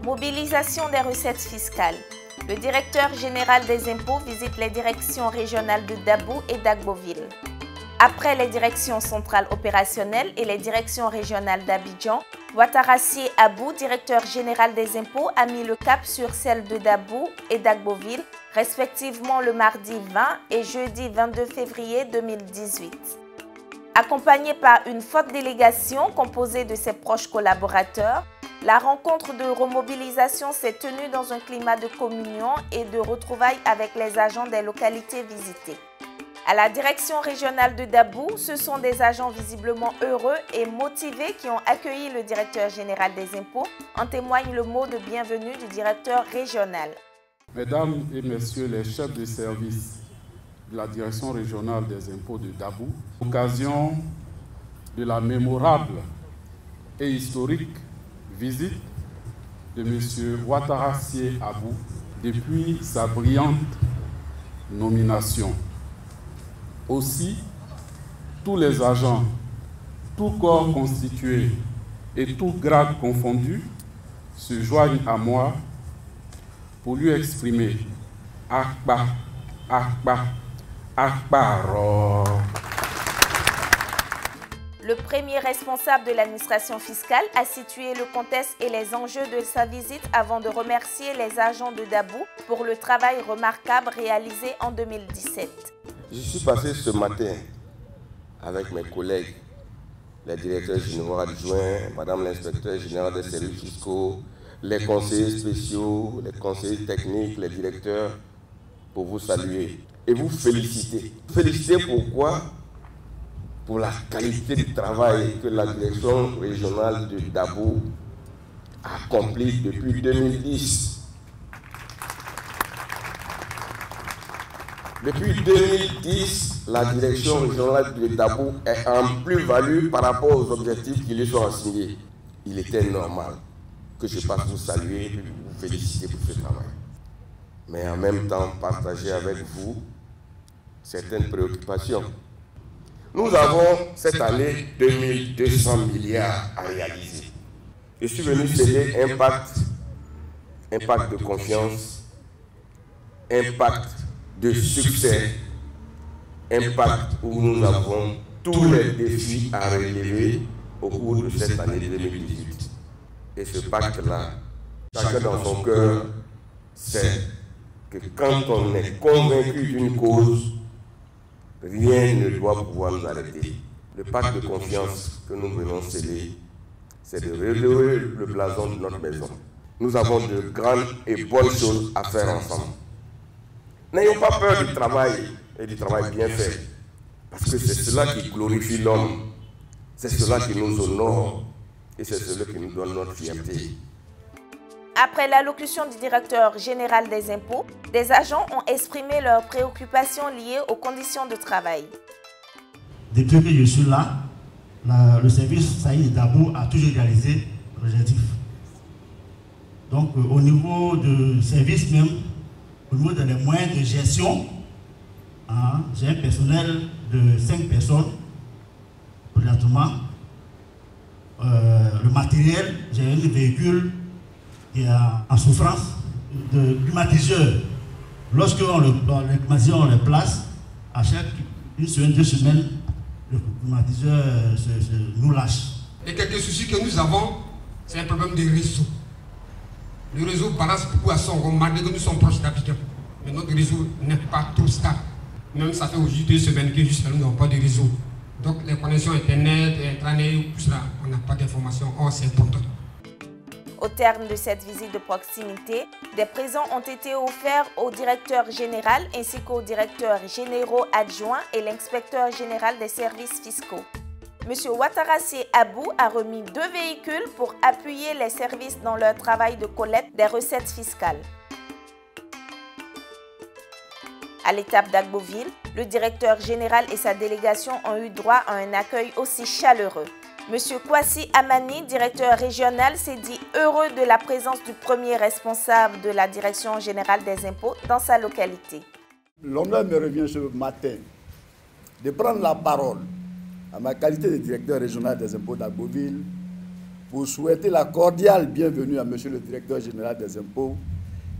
Mobilisation des recettes fiscales. Le directeur général des impôts visite les directions régionales de Dabou et d'Agboville. Après les directions centrales opérationnelles et les directions régionales d'Abidjan, Ouattara Sy Abou, directeur général des impôts, a mis le cap sur celles de Dabou et d'Agboville, respectivement le mardi 20 et jeudi 22 février 2018. Accompagné par une forte délégation composée de ses proches collaborateurs, la rencontre de remobilisation s'est tenue dans un climat de communion et de retrouvailles avec les agents des localités visitées. À la direction régionale de Dabou, ce sont des agents visiblement heureux et motivés qui ont accueilli le directeur général des impôts, en témoigne le mot de bienvenue du directeur régional. Mesdames et messieurs les chefs de service de la direction régionale des impôts de Dabou, occasion de la mémorable et historique visite de M. Ouattara Sy Abou depuis sa brillante nomination. Aussi, tous les agents, tous corps constitués et tous grades confondus se joignent à moi pour lui exprimer Akbar, Akbar, Akbar. Le premier responsable de l'administration fiscale a situé le contexte et les enjeux de sa visite avant de remercier les agents de Dabou pour le travail remarquable réalisé en 2017. Je suis passé ce matin avec mes collègues, les directeurs généraux adjoints, Madame l'inspecteur général des services fiscaux, les conseillers spéciaux, les conseillers techniques, les directeurs, pour vous saluer et vous féliciter. Féliciter pourquoi? Pour la qualité du travail que la direction régionale de Dabou a accompli depuis 2010. Depuis 2010, la direction régionale de Dabou est en plus-value par rapport aux objectifs qui lui sont assignés. Il était normal que je passe vous saluer et vous féliciter pour ce travail. Mais en même temps, partager avec vous certaines préoccupations. Nous avons cette année 2200 milliards à réaliser. Je suis venu céder impact de confiance, impact de succès, impact où nous avons tous les défis à relever au cours de cette année 2018. Et ce pacte-là, chacun dans son cœur sait que quand on est convaincu d'une cause, rien ne doit pouvoir nous arrêter. Le pacte de confiance que nous venons sceller, c'est de relever le blason de notre maison. Nous avons de grandes et bonnes choses à faire ensemble. N'ayons pas peur du travail et du travail bien fait, parce que c'est cela qui glorifie l'homme, c'est cela qui nous honore et c'est cela qui nous donne notre fierté. Après l'allocution du directeur général des impôts, des agents ont exprimé leurs préoccupations liées aux conditions de travail. Depuis que je suis là, le service Saïd Dabou a toujours réalisé l'objectif. Donc au niveau du service même, au niveau des moyens de gestion, j'ai un personnel de 5 personnes présentement. Le matériel, j'ai un véhicule qui est en souffrance de climatiseur. Lorsque les climatiseurs on les place, à chaque une semaine, 2 semaines, le climatiseur nous lâche. Et quelques soucis que nous avons, c'est un problème de réseau. Le réseau balance beaucoup à son malgré que nous sommes proches d'Abidjan. Mais notre réseau n'est pas trop stable. Même ça fait aujourd'hui 2 semaines que jusqu'à nous n'avons pas de réseau. Donc les connexions Internet, Intranet, tout cela, on n'a pas d'informations. Or, c'est important. Au terme de cette visite de proximité, des présents ont été offerts au directeur général ainsi qu'aux directeurs généraux adjoints et l'inspecteur général des services fiscaux. M. Ouattara Sy Abou a remis 2 véhicules pour appuyer les services dans leur travail de collecte des recettes fiscales. À l'étape d'Agboville, le directeur général et sa délégation ont eu droit à un accueil aussi chaleureux. M. Kwasi Amani, directeur régional, s'est dit heureux de la présence du premier responsable de la Direction générale des impôts dans sa localité. L'honneur me revient ce matin de prendre la parole à ma qualité de directeur régional des impôts d'Agboville pour souhaiter la cordiale bienvenue à Monsieur le Directeur Général des Impôts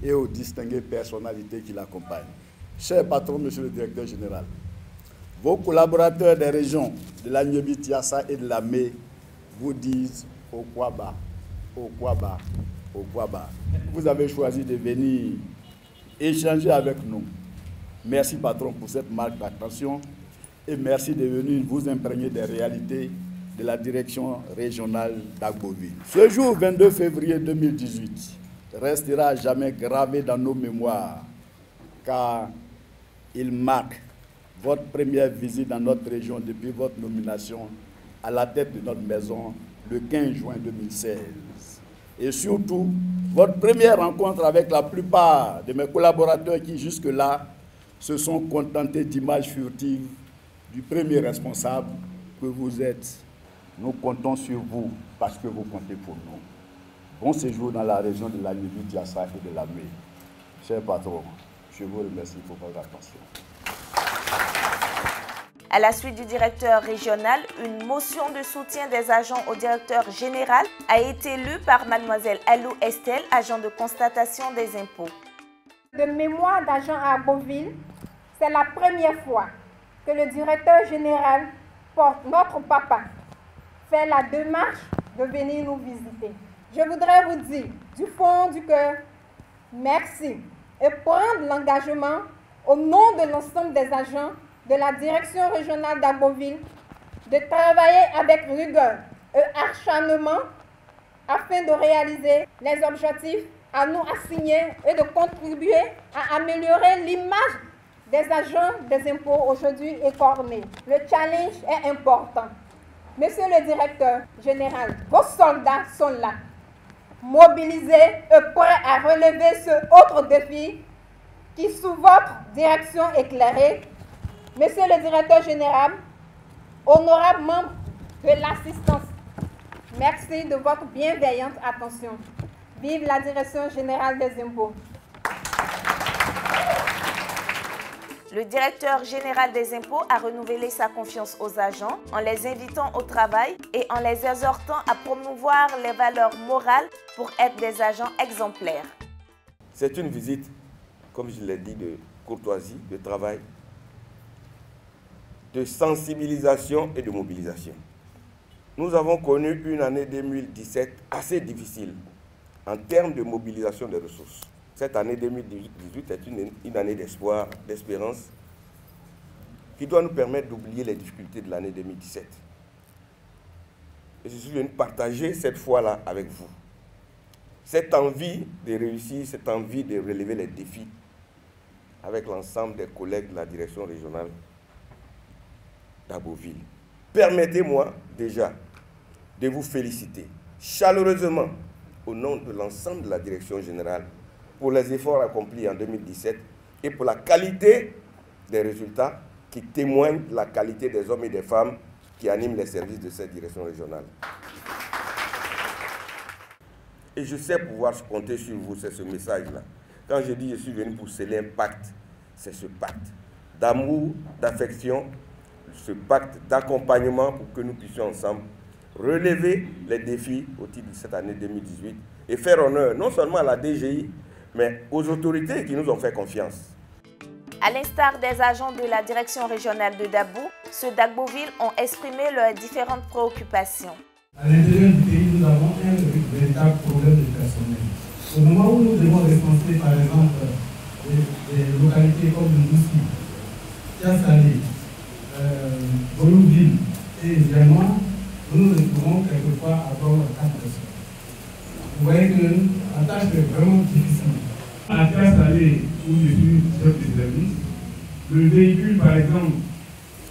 et aux distinguées personnalités qui l'accompagnent. Cher patron, Monsieur le Directeur Général, vos collaborateurs des régions de l'Agnobi, Tiassa et de la Mé vous disent au Kwaba, au Kwaba, au Kwaba. Vous avez choisi de venir échanger avec nous. Merci patron pour cette marque d'attention et merci de venir vous imprégner des réalités de la direction régionale d'Agboville. Ce jour 22 février 2018 restera à jamais gravé dans nos mémoires car il marque votre première visite dans notre région depuis votre nomination à la tête de notre maison le 15 juin 2016. Et surtout, votre première rencontre avec la plupart de mes collaborateurs qui jusque-là se sont contentés d'images furtives du premier responsable que vous êtes. Nous comptons sur vous parce que vous comptez pour nous. Bon séjour dans la région de l'Agnobi, Tiassa et de la Mé. Cher patron, je vous remercie pour votre attention. À la suite du directeur régional, une motion de soutien des agents au directeur général a été lue par mademoiselle Alou Estelle, agent de constatation des impôts. De mémoire d'agent à Agboville, c'est la première fois que le directeur général porte notre papa fait la démarche de venir nous visiter. Je voudrais vous dire du fond du cœur, merci et prendre l'engagement au nom de l'ensemble des agents de la direction régionale d'Agboville de travailler avec rigueur et acharnement afin de réaliser les objectifs à nous assigner et de contribuer à améliorer l'image des agents des impôts aujourd'hui écornés. Le challenge est important. Monsieur le directeur général, vos soldats sont là, mobilisés et prêts à relever ce autre défi qui, sous votre direction éclairée, Monsieur le directeur général, honorables membres de l'assistance, merci de votre bienveillante attention. Vive la direction générale des impôts. Le directeur général des impôts a renouvelé sa confiance aux agents en les invitant au travail et en les exhortant à promouvoir les valeurs morales pour être des agents exemplaires. C'est une visite, comme je l'ai dit, de courtoisie, de travail, de sensibilisation et de mobilisation. Nous avons connu une année 2017 assez difficile en termes de mobilisation des ressources. Cette année 2018 est une année d'espoir, d'espérance, qui doit nous permettre d'oublier les difficultés de l'année 2017. Et je suis venu partager cette fois-là avec vous. Cette envie de réussir, cette envie de relever les défis avec l'ensemble des collègues de la direction régionale d'Agboville. Permettez-moi déjà de vous féliciter chaleureusement au nom de l'ensemble de la direction générale pour les efforts accomplis en 2017 et pour la qualité des résultats qui témoignent de la qualité des hommes et des femmes qui animent les services de cette direction régionale. Et je sais pouvoir compter sur vous, c'est ce message-là. Quand je dis je suis venu pour sceller un pacte, c'est ce pacte d'amour, d'affection, ce pacte d'accompagnement pour que nous puissions ensemble relever les défis au titre de cette année 2018 et faire honneur non seulement à la DGI, mais aux autorités qui nous ont fait confiance. À l'instar des agents de la direction régionale de Dabou, ceux d'Agboville ont exprimé leurs différentes préoccupations. À l'intérieur du pays, nous avons un véritable problème de personnel. Au moment où nous devons recenser, par exemple, des localités comme Moussi, Tiassalé, Bolouville et évidemment, nous nous retrouvons quelquefois à avoir 4 personnes. Vous voyez que la tâche est vraiment difficile. À Tiassalé, où je suis chef de service, le véhicule, par exemple,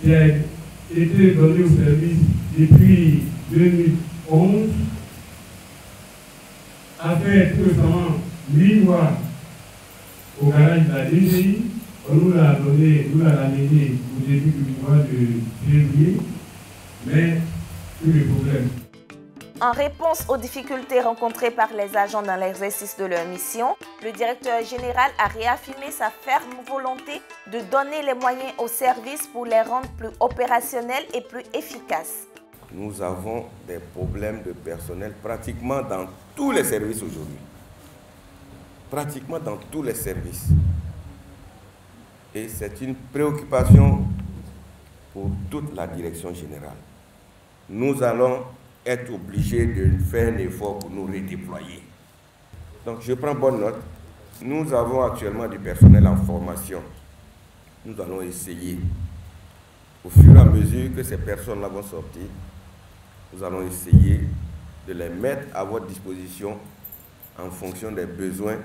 qui a été donné au service depuis 2011, a fait tout récemment 8 mois au garage de la DGI. On nous l'a donné, nous l'a amené au début du mois de février, mais il y a des problèmes. En réponse aux difficultés rencontrées par les agents dans l'exercice de leur mission, le directeur général a réaffirmé sa ferme volonté de donner les moyens aux services pour les rendre plus opérationnels et plus efficaces. nous avons des problèmes de personnel pratiquement dans tous les services aujourd'hui. Pratiquement dans tous les services. Et c'est une préoccupation pour toute la direction générale. Nous allons être obligés de faire un effort pour nous redéployer. Donc je prends bonne note. Nous avons actuellement du personnel en formation. Nous allons essayer, au fur et à mesure que ces personnes-là vont sortir, nous allons essayer de les mettre à votre disposition en fonction des besoins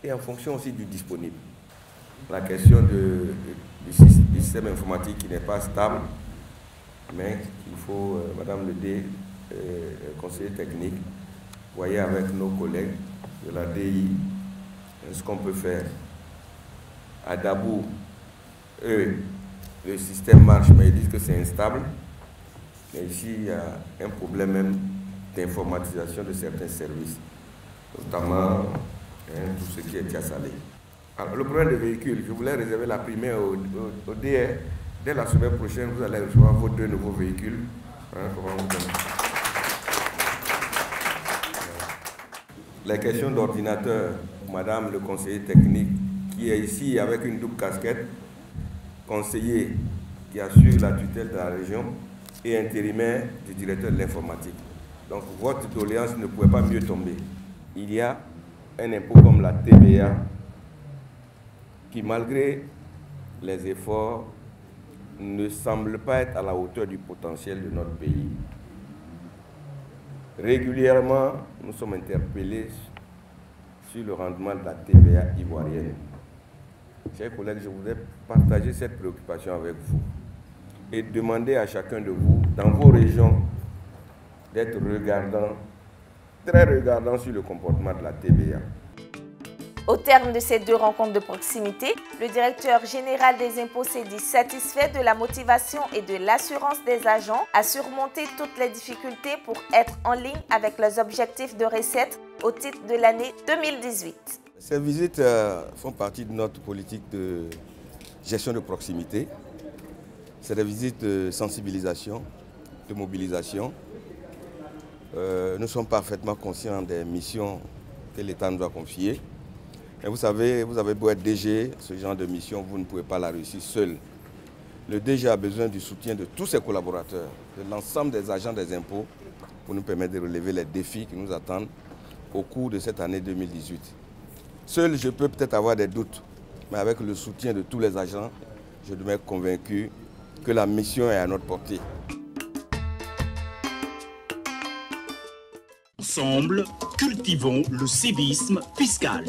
et en fonction aussi du disponible. La question du système informatique qui n'est pas stable, mais il faut, Madame le D, conseiller technique, voyez avec nos collègues de la DI ce qu'on peut faire. À Dabou, eux, le système marche, mais ils disent que c'est instable. Mais ici, il y a un problème même d'informatisation de certains services, notamment tout ce qui est Tiasalé. Alors, le problème des véhicules, je voulais réserver la primaire au DR. Dès la semaine prochaine, vous allez recevoir vos 2 nouveaux véhicules. Les questions d'ordinateur, Madame le conseiller technique, qui est ici avec une double casquette, conseiller qui assure la tutelle de la région et intérimaire du directeur de l'informatique. Donc votre doléance ne pouvait pas mieux tomber. Il y a un impôt comme la TVA qui, malgré les efforts, ne semble pas être à la hauteur du potentiel de notre pays. Régulièrement, nous sommes interpellés sur le rendement de la TVA ivoirienne. Chers collègues, je voudrais partager cette préoccupation avec vous et demander à chacun de vous, dans vos régions, d'être très regardant sur le comportement de la TVA. Au terme de ces 2 rencontres de proximité, le directeur général des impôts s'est dit satisfait de la motivation et de l'assurance des agents à surmonter toutes les difficultés pour être en ligne avec leurs objectifs de recettes au titre de l'année 2018. Ces visites font partie de notre politique de gestion de proximité. C'est des visites de sensibilisation, de mobilisation. Nous sommes parfaitement conscients des missions que l'État nous a confiées. Et vous savez, vous avez beau être DG, ce genre de mission, vous ne pouvez pas la réussir seul. Le DG a besoin du soutien de tous ses collaborateurs, de l'ensemble des agents des impôts, pour nous permettre de relever les défis qui nous attendent au cours de cette année 2018. Seul, je peux peut-être avoir des doutes, mais avec le soutien de tous les agents, je demeure convaincu que la mission est à notre portée. Ensemble, cultivons le civisme fiscal.